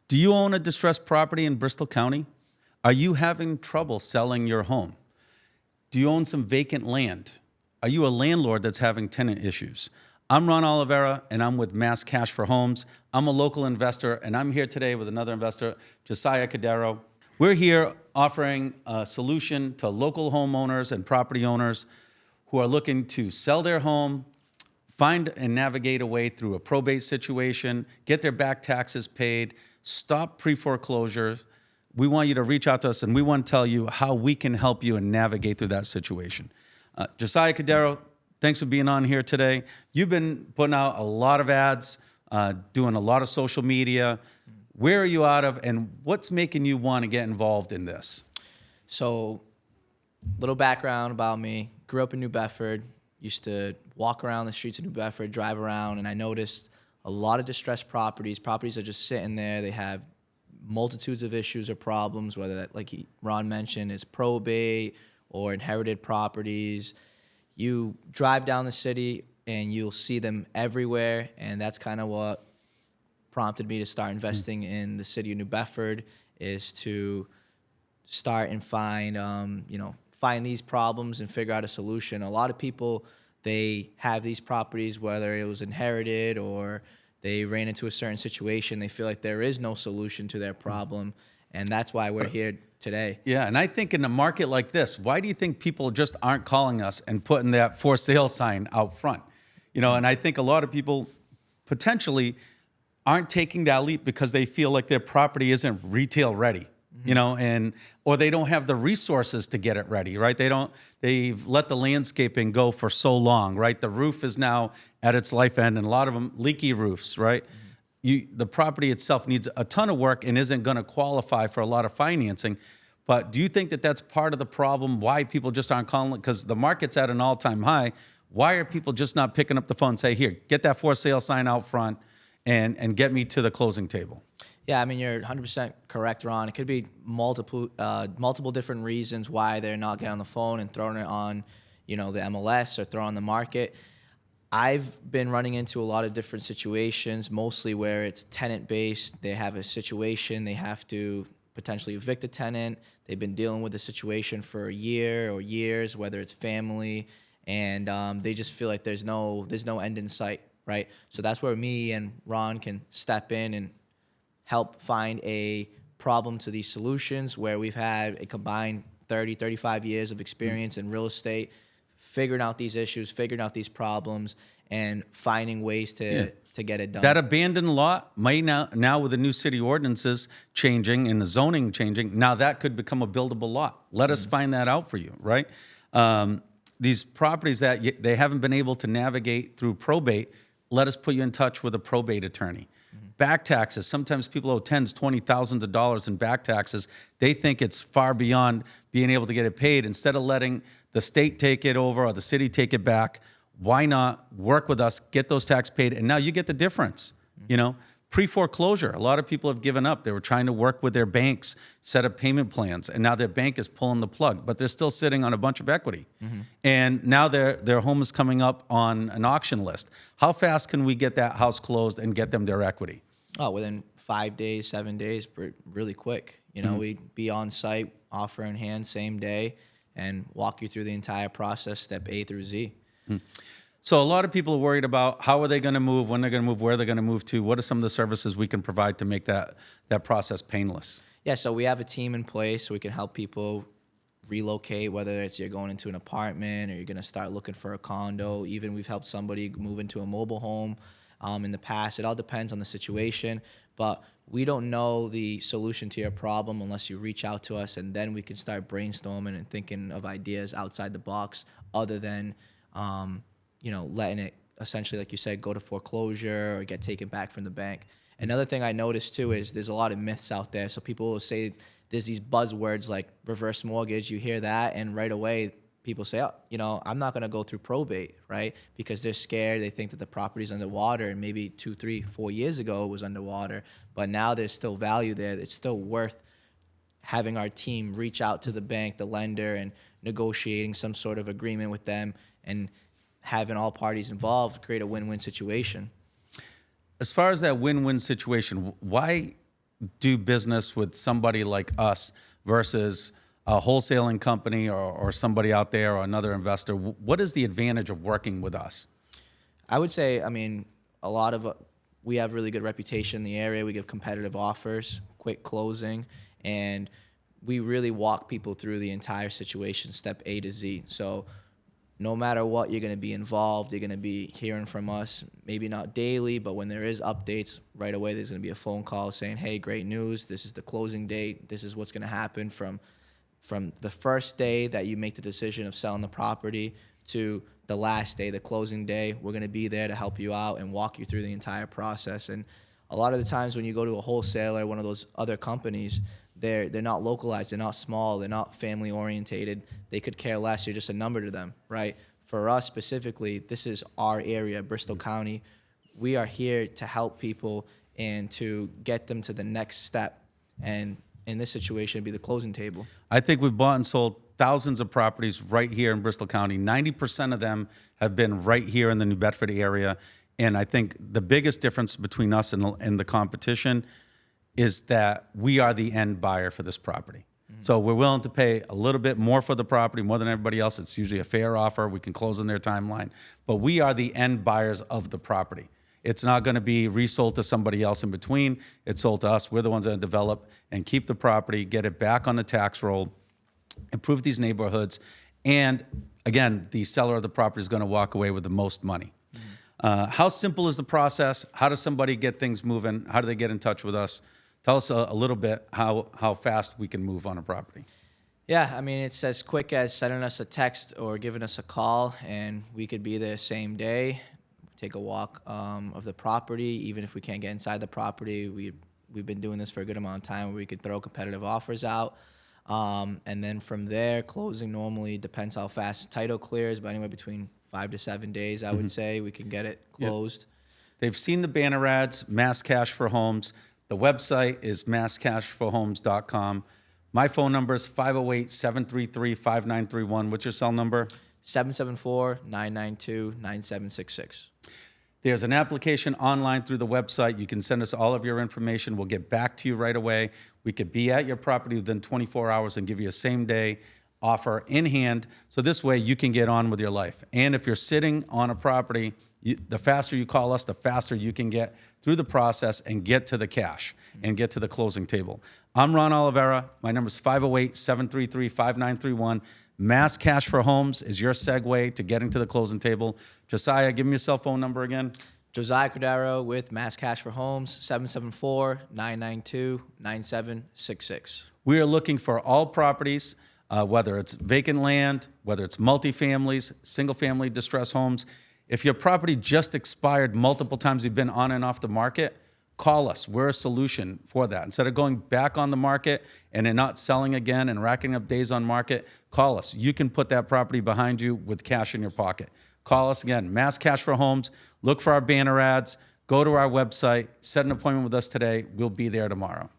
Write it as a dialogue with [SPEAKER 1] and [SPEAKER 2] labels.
[SPEAKER 1] Do you own a distressed property in Bristol County? Are you having trouble selling your home? Do you own some vacant land? Are you a landlord that's having tenant issues? I'm Ron Oliveira, and I'm with Mass Cash for Homes. I'm a local investor, and I'm here today with another investor, Josiah Cordero. We're here offering a solution to local homeowners and property owners who are looking to sell their home, find and navigate a way through a probate situation, get their back taxes paid, stop pre-foreclosure. We want you to reach out to us, and we want to tell you how we can help you and navigate through that situation. Josiah Cordero, thanks for being on here today. You've been putting out a lot of ads, doing a lot of social media. Where are you out of, and what's making you want to get involved in this?
[SPEAKER 2] So, little background about me. Grew up in New Bedford. Used to walk around the streets of New Bedford, drive around, and I noticed a lot of distressed properties. Properties are just sitting there. They have multitudes of issues or problems, whether that, like Ron mentioned, is probate or inherited properties. You drive down the city and you'll see them everywhere, and that's kind of what prompted me to start investing in the city of New Bedford, is to start and find, find these problems and figure out a solution. A lot of people, they have these properties, whether it was inherited or they ran into a certain situation, they feel like there is no solution to their problem, and that's why we're here today.
[SPEAKER 1] Yeah, and I think in a market like this, why do you think people just aren't calling us and putting that for sale sign out front? And I think a lot of people potentially aren't taking that leap because they feel like their property isn't retail ready, or they don't have the resources to get it ready, right? They've let the landscaping go for so long, right? The roof is now at its life end, and a lot of them leaky roofs, right? The property itself needs a ton of work and isn't going to qualify for a lot of financing. But do you think that that's part of the problem, why people just aren't calling? Because the market's at an all-time high. Why are people just not picking up the phone and say, here, get that for sale sign out front and get me to the closing table?
[SPEAKER 2] Yeah, I mean, you're 100% correct, Ron. It could be multiple different reasons why they're not getting on the phone and throwing it on, the MLS or throwing on the market. I've been running into a lot of different situations, mostly where it's tenant-based. They have a situation, they have to potentially evict a tenant. They've been dealing with the situation for a year or years, whether it's family, and they just feel like there's no end in sight, right? So that's where me and Ron can step in and help find a problem to these solutions, where we've had a combined 30, 35 years of experience in real estate, figuring out these issues, figuring out these problems, and finding ways to get it done.
[SPEAKER 1] That abandoned lot might now with the new city ordinances changing and the zoning changing, now that could become a buildable lot. Let us find that out for you, right? These properties that they haven't been able to navigate through probate, let us put you in touch with a probate attorney. Back taxes. Sometimes people owe tens, $20,000s of dollars in back taxes. They think it's far beyond being able to get it paid. Instead of letting the state take it over or the city take it back, why not work with us, get those taxes paid, and now you get the difference. Pre-foreclosure. A lot of people have given up. They were trying to work with their banks, set up payment plans, and now their bank is pulling the plug, but they're still sitting on a bunch of equity. And now their home is coming up on an auction list. How fast can we get that house closed and get them their equity?
[SPEAKER 2] Oh, within 5 days, 7 days, really quick. We'd be on site, offer in hand, same day, and walk you through the entire process, step A through Z.
[SPEAKER 1] So a lot of people are worried about how are they going to move, when they're going to move, where they're going to move to. What are some of the services we can provide to make that process painless?
[SPEAKER 2] Yeah, so we have a team in place so we can help people relocate, whether it's you're going into an apartment or you're going to start looking for a condo. Even we've helped somebody move into a mobile home in the past. It all depends on the situation, but we don't know the solution to your problem unless you reach out to us, and then we can start brainstorming and thinking of ideas outside the box other than letting it essentially, like you said, go to foreclosure or get taken back from the bank. Another thing I noticed too is there's a lot of myths out there. So people will say there's these buzzwords like reverse mortgage. You hear that, and right away people say, oh, I'm not going to go through probate, right? Because they're scared. They think that the property's underwater, and maybe 2, 3, 4 years ago it was underwater, but now there's still value there. It's still worth having our team reach out to the bank, the lender, and negotiating some sort of agreement with them and having all parties involved create a win-win situation.
[SPEAKER 1] As far as that win-win situation, why do business with somebody like us versus a wholesaling company or somebody out there or another investor? What is the advantage of working with us?
[SPEAKER 2] I would say, I mean, a lot of we have really good reputation in the area. We give competitive offers, quick closing, and we really walk people through the entire situation, step A to Z. So no matter what, you're going to be involved. You're going to be hearing from us, maybe not daily, but when there is updates, right away there's going to be a phone call saying, hey, great news. This is the closing date. This is what's going to happen from the first day that you make the decision of selling the property to the last day, the closing day. We're going to be there to help you out and walk you through the entire process. And a lot of the times when you go to a wholesaler, one of those other companies, they're not localized, they're not small, they're not family orientated. They could care less. You're just a number to them, right? For us specifically, this is our area, Bristol County. We are here to help people and to get them to the next step. And in this situation, it'd be the closing table.
[SPEAKER 1] I think we've bought and sold thousands of properties right here in Bristol County. 90% of them have been right here in the New Bedford area. And I think the biggest difference between us and the competition is that we are the end buyer for this property. Mm-hmm. So we're willing to pay a little bit more for the property, more than everybody else. It's usually a fair offer. We can close on their timeline. But we are the end buyers of the property. It's not going to be resold to somebody else in between. It's sold to us. We're the ones that develop and keep the property, get it back on the tax roll, improve these neighborhoods. And again, the seller of the property is going to walk away with the most money. Mm-hmm. How simple is the process? How does somebody get things moving? How do they get in touch with us? Tell us a little bit how fast we can move on a property.
[SPEAKER 2] Yeah, I mean, it's as quick as sending us a text or giving us a call, and we could be there same day, take a walk of the property. Even if we can't get inside the property, we've been doing this for a good amount of time where we could throw competitive offers out. And then from there, closing normally depends how fast title clears, but anywhere between 5 to 7 days, I would say, we can get it closed.
[SPEAKER 1] Yep. They've seen the banner ads, Mass Cash for Homes. The website is masscashforhomes.com. My phone number is 508-733-5931. What's your cell number?
[SPEAKER 2] 774-992-9766.
[SPEAKER 1] There's an application online through the website. You can send us all of your information. We'll get back to you right away. We could be at your property within 24 hours and give you a same-day offer in hand. So this way you can get on with your life. And if you're sitting on a property, the faster you call us, the faster you can get through the process and get to the cash and get to the closing table. I'm Ron Oliveira. My number is 508-733-5931. Mass Cash for Homes is your segue to getting to the closing table. Josiah, give me your cell phone number again.
[SPEAKER 2] Josiah Cordero with Mass Cash for Homes, 774-992-9766.
[SPEAKER 1] We are looking for all properties, whether it's vacant land, whether it's multifamilies, single-family distress homes. If your property just expired multiple times, you've been on and off the market, call us. We're a solution for that. Instead of going back on the market and then not selling again and racking up days on market, call us. You can put that property behind you with cash in your pocket. Call us again, Mass Cash for Homes. Look for our banner ads. Go to our website. Set an appointment with us today. We'll be there tomorrow.